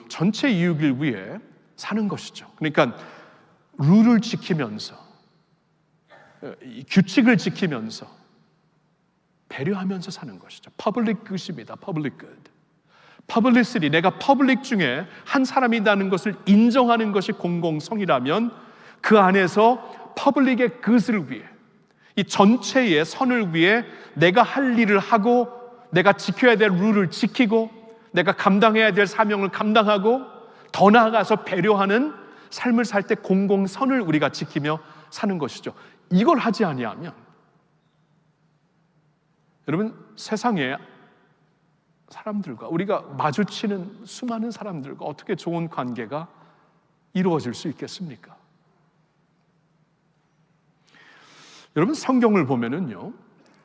전체 이익을 위해 사는 것이죠. 그러니까 룰을 지키면서 규칙을 지키면서 배려하면서 사는 것이죠. Public good입니다. Public good. Publicity, 내가 퍼블릭 중에 한 사람이라는 것을 인정하는 것이 공공성이라면 그 안에서 퍼블릭의 good을 위해, 이 전체의 선을 위해 내가 할 일을 하고 내가 지켜야 될 룰을 지키고 내가 감당해야 될 사명을 감당하고 더 나아가서 배려하는 삶을 살 때 공공선을 우리가 지키며 사는 것이죠. 이걸 하지 아니하면 여러분, 세상에 사람들과 우리가 마주치는 수많은 사람들과 어떻게 좋은 관계가 이루어질 수 있겠습니까? 여러분, 성경을 보면은요,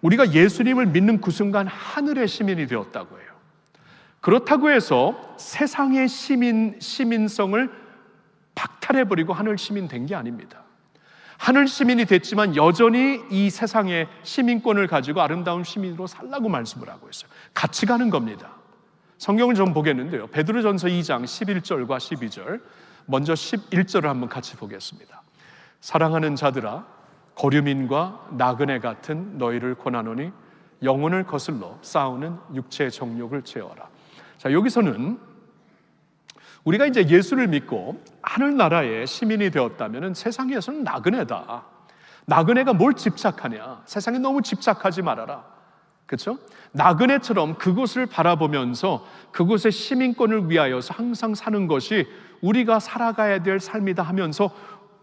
우리가 예수님을 믿는 그 순간 하늘의 시민이 되었다고 해요. 그렇다고 해서 세상의 시민성을 박탈해버리고 하늘 시민 된 게 아닙니다. 하늘 시민이 됐지만 여전히 이 세상의 시민권을 가지고 아름다운 시민으로 살라고 말씀을 하고 있어요. 같이 가는 겁니다. 성경을 좀 보겠는데요, 베드로전서 2장 11절과 12절, 먼저 11절을 한번 같이 보겠습니다. 사랑하는 자들아, 거류민과 나그네 같은 너희를 권하노니 영혼을 거슬러 싸우는 육체의 정욕을 제어하라. 자, 여기서는 우리가 이제 예수를 믿고 하늘나라의 시민이 되었다면 세상에서는 나그네다. 나그네가 뭘 집착하냐? 세상에 너무 집착하지 말아라. 그렇죠? 나그네처럼 그곳을 바라보면서 그곳의 시민권을 위하여서 항상 사는 것이 우리가 살아가야 될 삶이다 하면서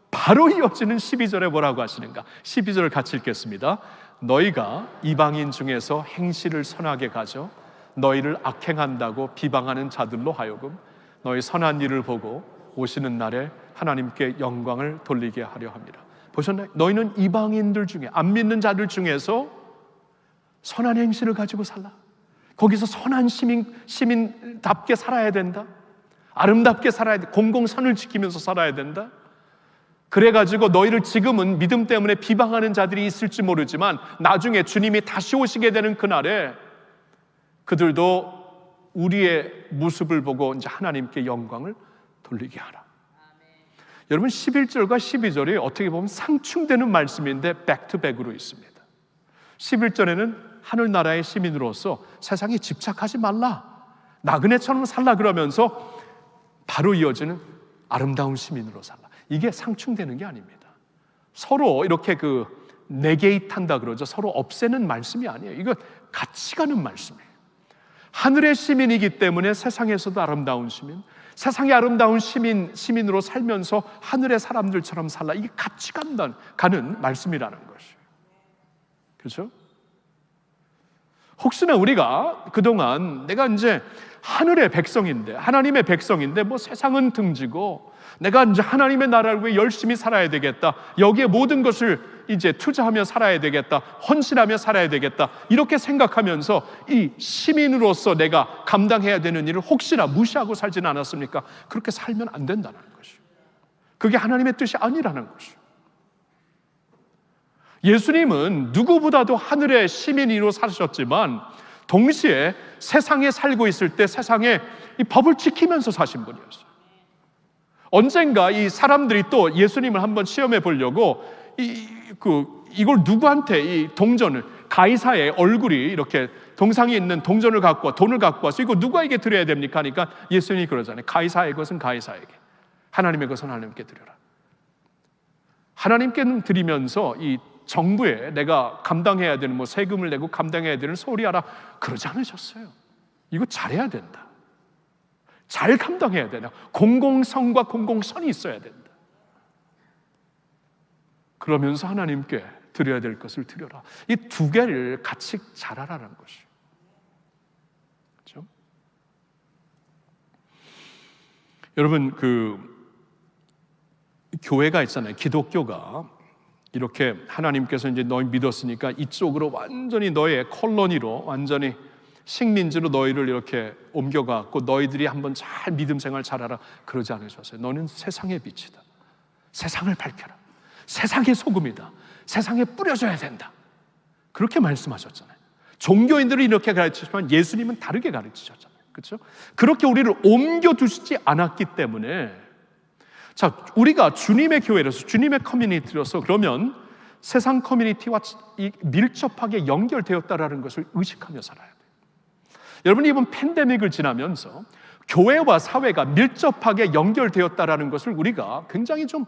바로 이어지는 12절에 뭐라고 하시는가? 12절을 같이 읽겠습니다. 너희가 이방인 중에서 행실을 선하게 가져 너희를 악행한다고 비방하는 자들로 하여금 너희 선한 일을 보고 오시는 날에 하나님께 영광을 돌리게 하려 합니다. 보셨나요? 너희는 이방인들 중에, 안 믿는 자들 중에서 선한 행실을 가지고 살라. 거기서 선한 시민답게 살아야 된다. 아름답게 살아야 돼. 공공선을 지키면서 살아야 된다. 그래가지고 너희를 지금은 믿음 때문에 비방하는 자들이 있을지 모르지만 나중에 주님이 다시 오시게 되는 그날에 그들도 우리의 모습을 보고 이제 하나님께 영광을 돌리게 하라. 여러분, 11절과 12절이 어떻게 보면 상충되는 말씀인데 백투백으로 있습니다. 11절에는 하늘나라의 시민으로서 세상에 집착하지 말라, 나그네처럼 살라 그러면서 바로 이어지는 아름다운 시민으로 살라. 이게 상충되는 게 아닙니다. 서로 이렇게 네게이트한다 그러죠. 서로 없애는 말씀이 아니에요. 이거 같이 가는 말씀이에요. 하늘의 시민이기 때문에 세상에서도 아름다운 시민, 세상의 아름다운 시민으로 살면서 하늘의 사람들처럼 살라. 이게 같이 가는 말씀이라는 것이에요. 그렇죠? 혹시나 우리가 그동안 내가 이제 하늘의 백성인데, 하나님의 백성인데 뭐 세상은 등지고 내가 이제 하나님의 나라를 위해 열심히 살아야 되겠다, 여기에 모든 것을 이제 투자하며 살아야 되겠다, 헌신하며 살아야 되겠다, 이렇게 생각하면서 이 시민으로서 내가 감당해야 되는 일을 혹시나 무시하고 살지는 않았습니까? 그렇게 살면 안 된다는 것이에요. 그게 하나님의 뜻이 아니라는 것이에요. 예수님은 누구보다도 하늘의 시민으로 사셨지만 동시에 세상에 살고 있을 때 세상에 이 법을 지키면서 사신 분이었어요. 언젠가 이 사람들이 또 예수님을 한번 시험해 보려고 이걸 누구한테 이 동전을 가이사의 얼굴이 이렇게 동상에 있는 동전을 갖고 와, 돈을 갖고 와서 이거 누구에게 드려야 됩니까? 하니까 예수님이 그러잖아요. 가이사의 것은 가이사에게, 하나님의 것은 하나님께 드려라. 하나님께 드리면서 이 정부에 내가 감당해야 되는 세금을 내고 감당해야 되는 소리하라 그러지 않으셨어요. 이거 잘해야 된다. 잘 감당해야 된다. 공공성과 공공선이 있어야 된다. 그러면서 하나님께 드려야 될 것을 드려라. 이 두 개를 같이 잘하라는 것이에요. 그렇죠? 여러분, 교회가 있잖아요. 기독교가 이렇게 하나님께서 이제 너희 믿었으니까 이쪽으로 완전히 너의 콜로니로, 완전히 식민지로 너희를 이렇게 옮겨갖고 너희들이 한번 잘 믿음 생활 잘하라 그러지 않으셨어요. 너는 세상의 빛이다. 세상을 밝혀라. 세상의 소금이다. 세상에 뿌려줘야 된다. 그렇게 말씀하셨잖아요. 종교인들은 이렇게 가르치지만 예수님은 다르게 가르치셨잖아요. 그렇죠? 그렇게 우리를 옮겨두시지 않았기 때문에, 자, 우리가 주님의 교회로서, 주님의 커뮤니티로서 그러면 세상 커뮤니티와 밀접하게 연결되었다라는 것을 의식하며 살아야 돼요. 여러분, 이번 팬데믹을 지나면서 교회와 사회가 밀접하게 연결되었다라는 것을 우리가 굉장히 좀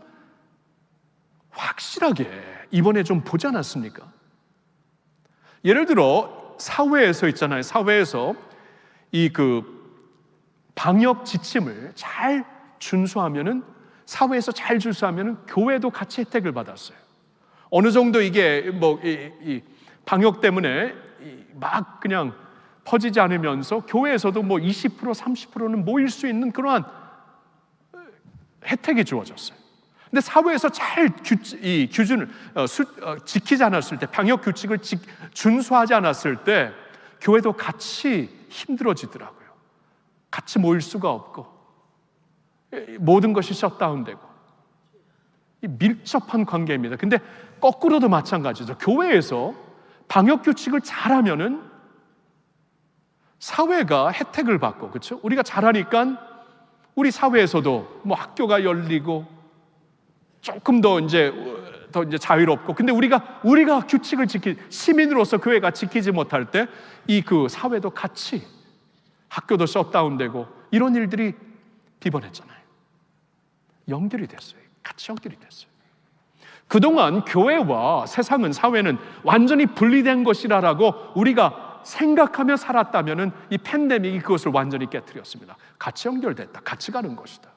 확실하게 이번에 좀 보지 않았습니까? 예를 들어 사회에서 있잖아요. 사회에서 이 방역 지침을 잘 준수하면은, 사회에서 잘 준수하면은 교회도 같이 혜택을 받았어요. 어느 정도 이게 이 방역 때문에 막 그냥 퍼지지 않으면서 교회에서도 20% 30%는 모일 수 있는 그러한 혜택이 주어졌어요. 근데 사회에서 잘 규준을 지키지 않았을 때, 방역 규칙을 준수하지 않았을 때 교회도 같이 힘들어지더라고요. 같이 모일 수가 없고 모든 것이 셧다운되고, 이 밀접한 관계입니다. 근데 거꾸로도 마찬가지죠. 교회에서 방역 규칙을 잘하면은 사회가 혜택을 받고, 그렇죠? 우리가 잘하니까 우리 사회에서도 학교가 열리고 조금 더 이제 자유롭고, 근데 우리가 규칙을 시민으로서 교회가 지키지 못할 때 이 사회도 같이, 학교도 셧다운되고 이런 일들이 비번했잖아요. 연결이 됐어요. 같이 연결이 됐어요. 그동안 교회와 세상은, 사회는 완전히 분리된 것이라고 우리가 생각하며 살았다면은 이 팬데믹이 그것을 완전히 깨뜨렸습니다. 같이 연결됐다. 같이 가는 것이다.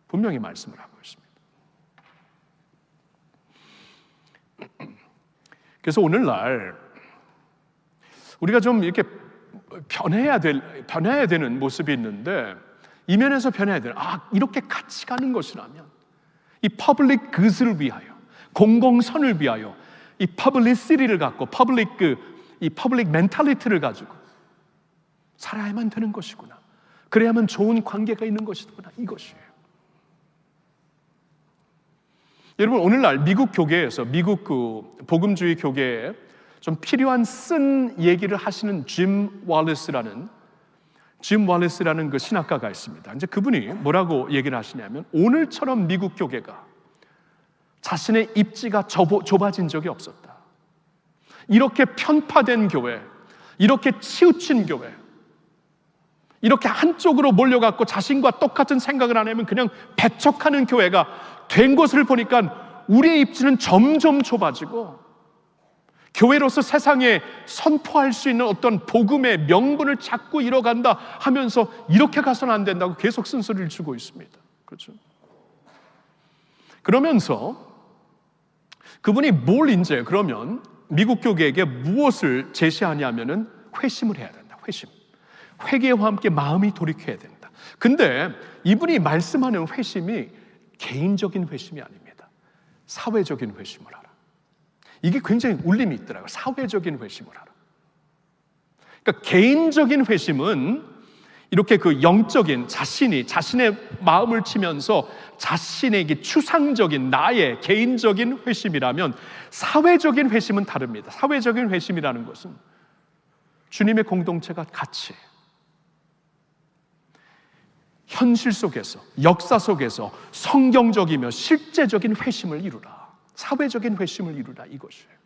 분명히 말씀을 하고 있습니다. 그래서 오늘날 우리가 좀 이렇게 변해야 되는 모습이 있는데, 이면에서 변해야 되는, 이렇게 같이 가는 것이라면 이 퍼블릭 굿을 위하여, 공공선을 위하여 이 퍼블리시티를 갖고, 이 퍼블릭 멘탈리티를 가지고 살아야만 되는 것이구나. 그래야만 좋은 관계가 있는 것이구나. 이것이에요. 여러분, 오늘날 미국 교계에서, 미국 복음주의 교계에 좀 필요한 쓴 얘기를 하시는 짐 월리스라는 그 신학가가 있습니다. 이제 그분이 뭐라고 얘기를 하시냐면, 오늘처럼 미국 교계가 자신의 입지가 좁아진 적이 없었다. 이렇게 편파된 교회, 이렇게 치우친 교회, 이렇게 한쪽으로 몰려갖고 자신과 똑같은 생각을 안 하면 그냥 배척하는 교회가 된 것을 보니까 우리의 입지는 점점 좁아지고, 교회로서 세상에 선포할 수 있는 어떤 복음의 명분을 자꾸 잃어간다 하면서 이렇게 가서는 안 된다고 계속 쓴소리를 주고 있습니다. 그렇죠? 그러면서 그분이 그러면 미국 교계에게 무엇을 제시하냐면은 회심을 해야 된다. 회개와 함께 마음이 돌이켜야 된다. 근데 이분이 말씀하는 회심이 개인적인 회심이 아닙니다. 사회적인 회심을 하라. 이게 굉장히 울림이 있더라고요. 사회적인 회심을 하라. 그러니까 개인적인 회심은 이렇게 영적인 자신의 마음을 치면서 자신에게 추상적인 나의 개인적인 회심이라면, 사회적인 회심은 다릅니다. 사회적인 회심이라는 것은 주님의 공동체가 같이 현실 속에서, 역사 속에서 성경적이며 실제적인 회심을 이루라. 사회적인 회심을 이루라. 이것이에요.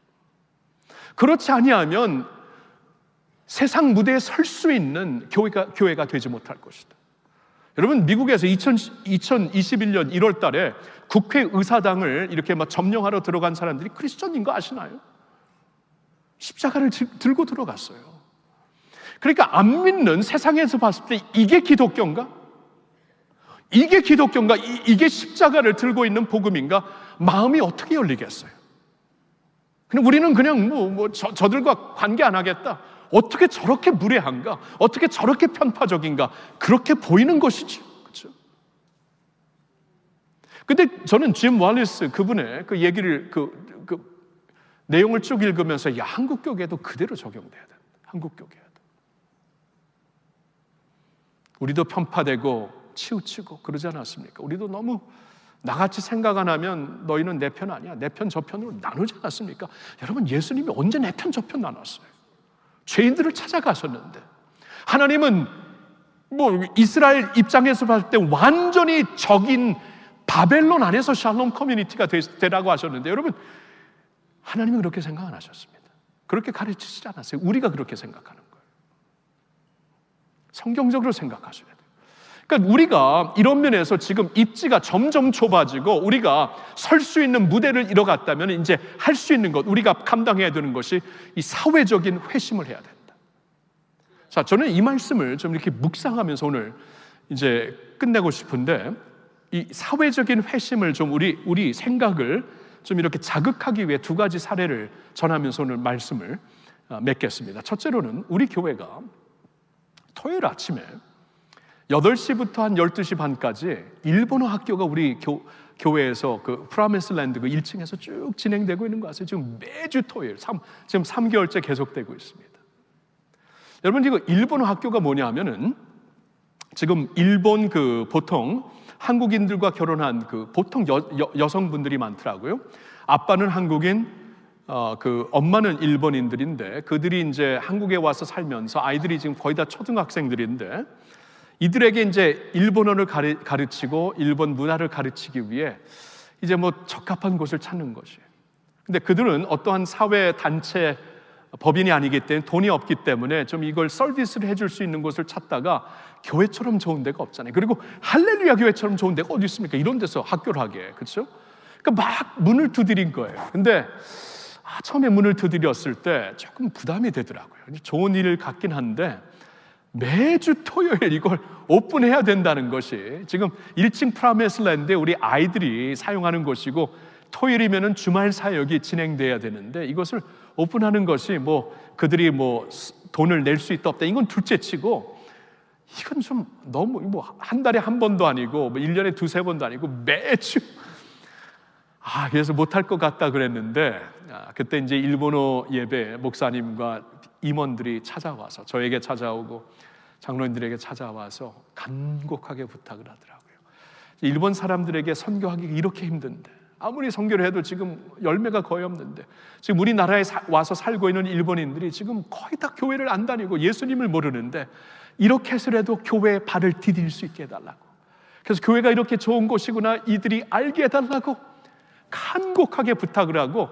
그렇지 아니하면 세상 무대에 설 수 있는 교회가 되지 못할 것이다. 여러분, 미국에서 2021년 1월 달에 국회의사당을 이렇게 막 점령하러 들어간 사람들이 크리스천인 거 아시나요? 십자가를 들고 들어갔어요. 그러니까 안 믿는 세상에서 봤을 때 이게 기독교인가? 이게 기독교인가? 이게 십자가를 들고 있는 복음인가? 마음이 어떻게 열리겠어요? 그냥 우리는 그냥 저들과 관계 안 하겠다. 어떻게 저렇게 무례한가? 어떻게 저렇게 편파적인가? 그렇게 보이는 것이죠. 그렇죠? 근데 저는 짐 월리스 그분의 그 얘기를 그 내용을 쭉 읽으면서 야, 한국 교계도 그대로 적용돼야 된다. 한국 교계도. 우리도 편파되고 치우치고 그러지 않았습니까? 우리도 너무 나같이 생각 안 하면 너희는 내 편 아니야. 내 편 저 편으로 나누지 않았습니까? 여러분, 예수님이 언제 내 편 저 편 나눴어요? 죄인들을 찾아가셨는데 하나님은 이스라엘 입장에서 봤을 때 완전히 적인 바벨론 안에서 샬롬 커뮤니티가 되라고 하셨는데 여러분, 하나님은 그렇게 생각 안 하셨습니다. 그렇게 가르치지 않았어요. 우리가 그렇게 생각하는 거예요. 성경적으로 생각하셔야 돼요. 그러니까 우리가 이런 면에서 지금 입지가 점점 좁아지고 우리가 설 수 있는 무대를 잃어갔다면 이제 할 수 있는 것, 우리가 감당해야 되는 것이 이 사회적인 회심을 해야 된다. 자, 저는 이 말씀을 좀 이렇게 묵상하면서 오늘 이제 끝내고 싶은데 이 사회적인 회심을 좀 우리 생각을 좀 이렇게 자극하기 위해 두 가지 사례를 전하면서 오늘 말씀을 맺겠습니다. 첫째로는 우리 교회가 토요일 아침에 8시부터 한 12시 반까지 일본어 학교가 우리 교회에서 그 프라미스랜드 그 1층에서 쭉 진행되고 있는 거 아세요? 지금 매주 토요일 지금 3개월째 계속되고 있습니다. 여러분, 이거 일본어 학교가 뭐냐 하면은 지금 일본 그 보통 한국인들과 결혼한 그 보통 여성분들이 많더라고요. 아빠는 한국인, 그 엄마는 일본인들인데 그들이 이제 한국에 와서 살면서 아이들이 지금 거의 다 초등학생들인데 이들에게 이제 일본어를 가르치고 일본 문화를 가르치기 위해 이제 적합한 곳을 찾는 것이에요. 근데 그들은 어떠한 사회 단체 법인이 아니기 때문에 돈이 없기 때문에 좀 이걸 서비스를 해줄 수 있는 곳을 찾다가 교회처럼 좋은 데가 없잖아요. 그리고 할렐루야 교회처럼 좋은 데가 어디 있습니까? 이런 데서 학교를 하게, 그렇죠? 그러니까 막 문을 두드린 거예요. 근데 처음에 문을 두드렸을 때 조금 부담이 되더라고요. 좋은 일을 같긴 한데 매주 토요일 이걸 오픈해야 된다는 것이 지금 1층 프라미스랜드에 우리 아이들이 사용하는 곳이고 토요일이면은 주말 사역이 진행돼야 되는데 이것을 오픈하는 것이 그들이 돈을 낼 수 있다 없다 이건 둘째치고 이건 좀 너무 한 달에 한 번도 아니고 1년에 두세 번도 아니고 매주 그래서 못할 것 같다 그랬는데 그때 이제 일본어 예배 목사님과 임원들이 찾아와서 저에게 찾아오고 장로님들에게 찾아와서 간곡하게 부탁을 하더라고요. 일본 사람들에게 선교하기가 이렇게 힘든데 아무리 선교를 해도 지금 열매가 거의 없는데 지금 우리나라에 와서 살고 있는 일본인들이 지금 거의 다 교회를 안 다니고 예수님을 모르는데 이렇게 해서라도 교회에 발을 디딜 수 있게 해달라고, 그래서 교회가 이렇게 좋은 곳이구나 이들이 알게 해달라고 간곡하게 부탁을 하고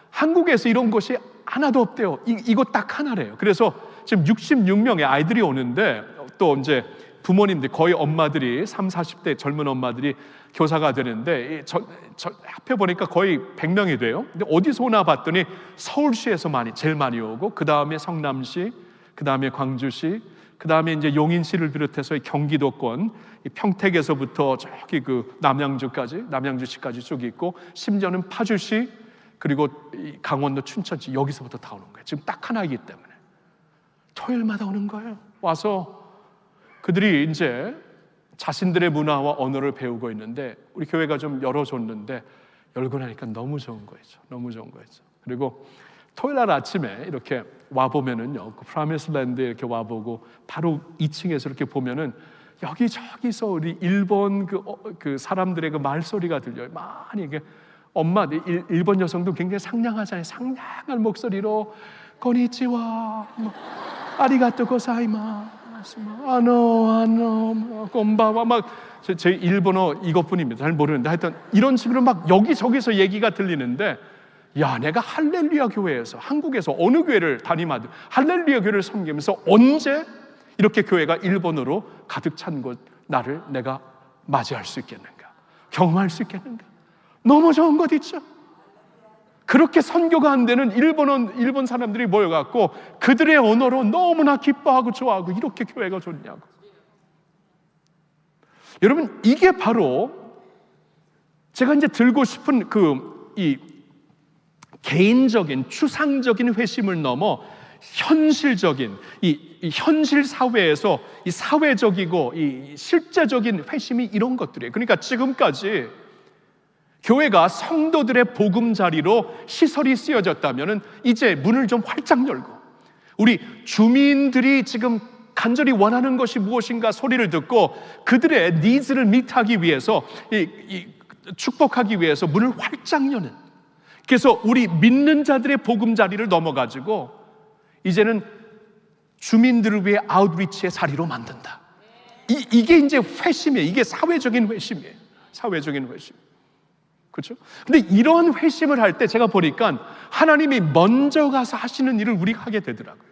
한국에서 이런 곳이 하나도 없대요. 이곳 딱 하나래요. 그래서 지금 66명의 아이들이 오는데 또 이제 부모님들 거의 엄마들이 30, 40대 젊은 엄마들이 교사가 되는데 합해 보니까 거의 100명이 돼요. 근데 어디서 오나 봤더니 서울시에서 제일 많이 오고 그 다음에 성남시, 그 다음에 광주시, 그 다음에 이제 용인시를 비롯해서 경기도권 평택에서부터 저기 그 남양주시까지 쭉 있고 심지어는 파주시 그리고 강원도 춘천시 여기서부터 다 오는 거예요. 지금 딱 하나이기 때문에 토요일마다 오는 거예요. 와서 그들이 이제 자신들의 문화와 언어를 배우고 있는데 우리 교회가 좀 열어줬는데 열고 나니까 너무 좋은 거죠. 너무 좋은 거죠. 그리고 토요일 날 아침에 이렇게 와보면은요, 그 프라미스랜드에 이렇게 와보고 바로 2층에서 이렇게 보면은 여기저기서 우리 일본 그 사람들의 그 말소리가 들려요. 많이 이게 엄마, 일본 여성도 굉장히 상냥하잖아요. 상냥한 목소리로 고니치와, 아리가또 고사이마스, 아노, 곤바와 제 일본어 이것뿐입니다. 잘 모르는데 하여튼 이런 식으로 막 여기저기서 얘기가 들리는데 야, 내가 할렐루야 교회에서, 한국에서 어느 교회를 담임하든 할렐루야 교회를 섬기면서 언제 이렇게 교회가 일본어로 가득 찬 곳 나를 내가 맞이할 수 있겠는가, 경험할 수 있겠는가. 너무 좋은 것 있죠. 그렇게 선교가 안 되는 일본 사람들이 모여갖고 그들의 언어로 너무나 기뻐하고 좋아하고, 이렇게 교회가 좋냐고. 여러분, 이게 바로 제가 이제 들고 싶은 이 개인적인 추상적인 회심을 넘어 현실적인 이 현실 사회에서 이 사회적이고 이 실제적인 회심이 이런 것들이에요. 그러니까 지금까지 교회가 성도들의 보금자리로 시설이 쓰여졌다면 이제 문을 좀 활짝 열고, 우리 주민들이 지금 간절히 원하는 것이 무엇인가 소리를 듣고 그들의 니즈를 미트하기 위해서 축복하기 위해서 문을 활짝 여는, 그래서 우리 믿는 자들의 보금자리를 넘어가지고 이제는 주민들을 위해 아웃리치의 자리로 만든다. 이게 이제 회심이에요. 이게 사회적인 회심이에요. 사회적인 회심. 그렇죠? 근데 이런 회심을 할 때 제가 보니까 하나님이 먼저 가서 하시는 일을 우리가 하게 되더라고요.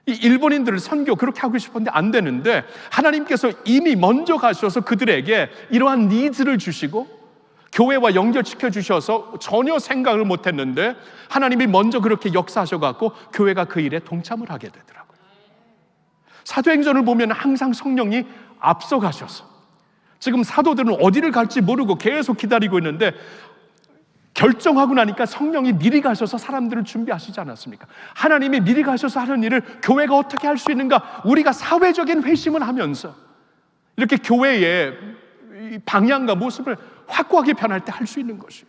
이 일본인들을 선교 그렇게 하고 싶었는데 안 되는데, 하나님께서 이미 먼저 가셔서 그들에게 이러한 니즈를 주시고 교회와 연결시켜 주셔서 전혀 생각을 못했는데 하나님이 먼저 그렇게 역사하셔갖고 교회가 그 일에 동참을 하게 되더라고요. 사도행전을 보면 항상 성령이 앞서가셔서, 지금 사도들은 어디를 갈지 모르고 계속 기다리고 있는데 결정하고 나니까 성령이 미리 가셔서 사람들을 준비하시지 않았습니까? 하나님이 미리 가셔서 하는 일을 교회가 어떻게 할 수 있는가? 우리가 사회적인 회심을 하면서 이렇게 교회의 방향과 모습을 확고하게 변할 때 할 수 있는 것이에요.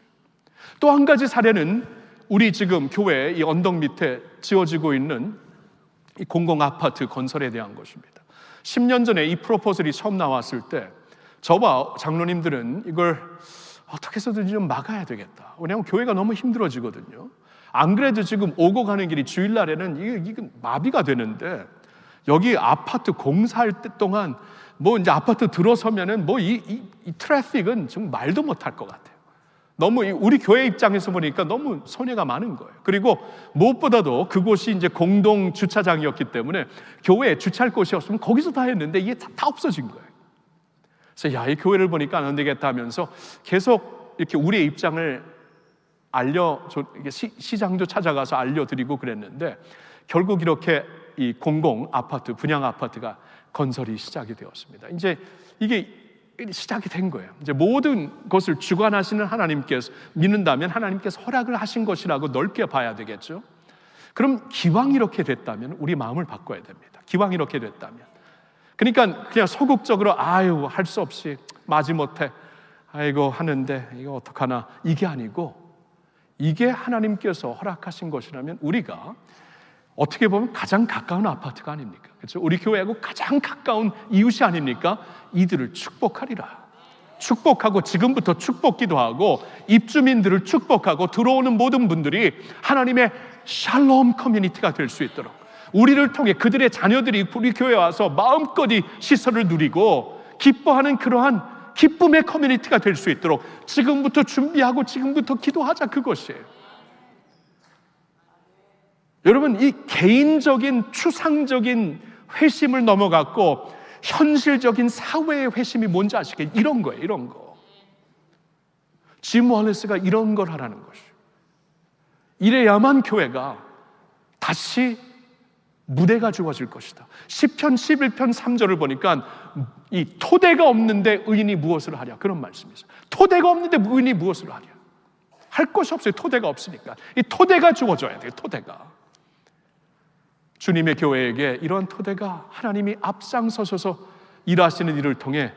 또 한 가지 사례는 우리 지금 교회 이 언덕 밑에 지어지고 있는 이 공공 아파트 건설에 대한 것입니다. 10년 전에 이 프로포설이 처음 나왔을 때 저와 장로님들은 이걸 어떻게 해서든지 좀 막아야 되겠다. 왜냐하면 교회가 너무 힘들어지거든요. 안 그래도 지금 오고 가는 길이 주일날에는 이게 마비가 되는데, 여기 아파트 공사할 때 동안 뭐 이제 아파트 들어서면은 뭐 이 트래픽은 좀 말도 못할 것 같아요. 너무 우리 교회 입장에서 보니까 너무 손해가 많은 거예요. 그리고 무엇보다도 그곳이 이제 공동 주차장이었기 때문에 교회에 주차할 곳이 없으면 거기서 다 했는데 이게 다 없어진 거예요. 그래서 이 교회를 보니까 안 되겠다 하면서 계속 이렇게 우리의 입장을 시장도 찾아가서 알려드리고 그랬는데, 결국 이렇게 이 공공 아파트, 분양 아파트가 건설이 시작이 되었습니다. 이제 이게 시작이 된 거예요. 이제 모든 것을 주관하시는 하나님께서, 믿는다면 하나님께서 허락을 하신 것이라고 넓게 봐야 되겠죠. 그럼 기왕 이렇게 됐다면 우리 마음을 바꿔야 됩니다. 기왕 이렇게 됐다면. 그러니까 그냥 소극적으로 할 수 없이 마지못해 아이고 하는데 이거 어떡하나, 이게 아니고 이게 하나님께서 허락하신 것이라면 우리가 어떻게 보면 가장 가까운 아파트가 아닙니까? 그렇죠? 우리 교회하고 가장 가까운 이웃이 아닙니까? 이들을 축복하리라. 축복하고 지금부터 축복 기도하고 입주민들을 축복하고 들어오는 모든 분들이 하나님의 샬롬 커뮤니티가 될 수 있도록, 우리를 통해 그들의 자녀들이 우리 교회에 와서 마음껏 이 시설을 누리고 기뻐하는 그러한 기쁨의 커뮤니티가 될 수 있도록 지금부터 준비하고 지금부터 기도하자, 그것이에요. 여러분, 이 개인적인 추상적인 회심을 넘어갔고 현실적인 사회의 회심이 뭔지 아시겠어요? 이런 거예요. 이런 거. 짐 월레스가 이런 걸 하라는 것이에요. 이래야만 교회가 다시 무대가 주어질 것이다. 시편 11편 3절을 보니까 이 토대가 없는데 의인이 무엇을 하랴, 그런 말씀이 있어요. 토대가 없는데 의인이 무엇을 하랴. 할 것이 없어요. 토대가 없으니까. 이 토대가 주어져야 돼요. 토대가. 주님의 교회에게 이런 토대가 하나님이 앞장서셔서 일하시는 일을 통해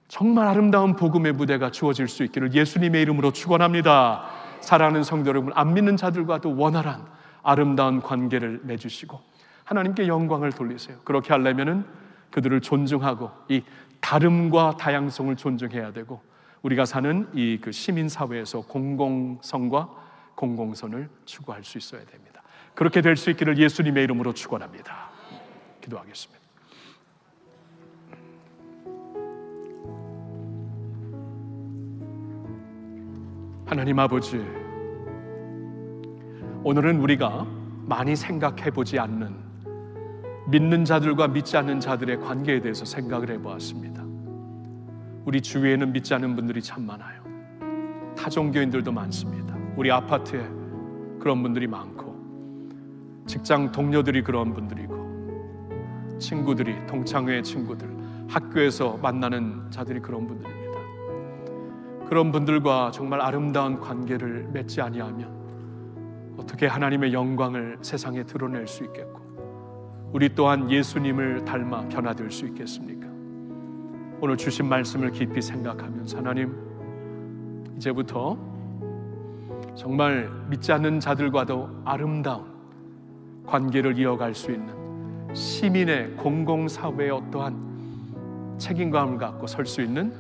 정말 아름다운 복음의 무대가 주어질 수 있기를 예수님의 이름으로 축원합니다. 사랑하는 성도 여러분, 안 믿는 자들과도 원활한 아름다운 관계를 맺으시고 하나님께 영광을 돌리세요. 그렇게 하려면은 그들을 존중하고 이 다름과 다양성을 존중해야 되고, 우리가 사는 이 그 시민 사회에서 공공성과 공공선을 추구할 수 있어야 됩니다. 그렇게 될 수 있기를 예수님의 이름으로 축원합니다. 기도하겠습니다. 하나님 아버지, 오늘은 우리가 많이 생각해 보지 않는 믿는 자들과 믿지 않는 자들의 관계에 대해서 생각을 해보았습니다. 우리 주위에는 믿지 않는 분들이 참 많아요. 타종교인들도 많습니다. 우리 아파트에 그런 분들이 많고, 직장 동료들이 그런 분들이고, 친구들이, 동창회 친구들, 학교에서 만나는 자들이 그런 분들입니다. 그런 분들과 정말 아름다운 관계를 맺지 아니하면 어떻게 하나님의 영광을 세상에 드러낼 수 있겠고, 우리 또한 예수님을 닮아 변화될 수 있겠습니까? 오늘 주신 말씀을 깊이 생각하면서, 하나님, 이제부터 정말 믿지 않는 자들과도 아름다운 관계를 이어갈 수 있는 시민의 공공사회의 어떠한 책임감을 갖고 설 수 있는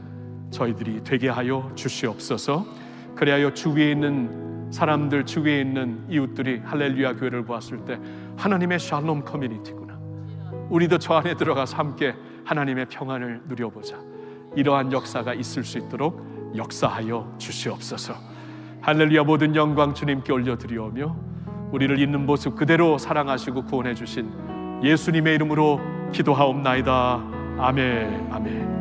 저희들이 되게 하여 주시옵소서. 그래야 주위에 있는 사람들, 주위에 있는 이웃들이 할렐루야 교회를 보았을 때 하나님의 샬롬 커뮤니티구나, 우리도 저 안에 들어가서 함께 하나님의 평안을 누려보자, 이러한 역사가 있을 수 있도록 역사하여 주시옵소서. 할렐루야. 모든 영광 주님께 올려드리오며 우리를 있는 모습 그대로 사랑하시고 구원해 주신 예수님의 이름으로 기도하옵나이다. 아멘. 아멘.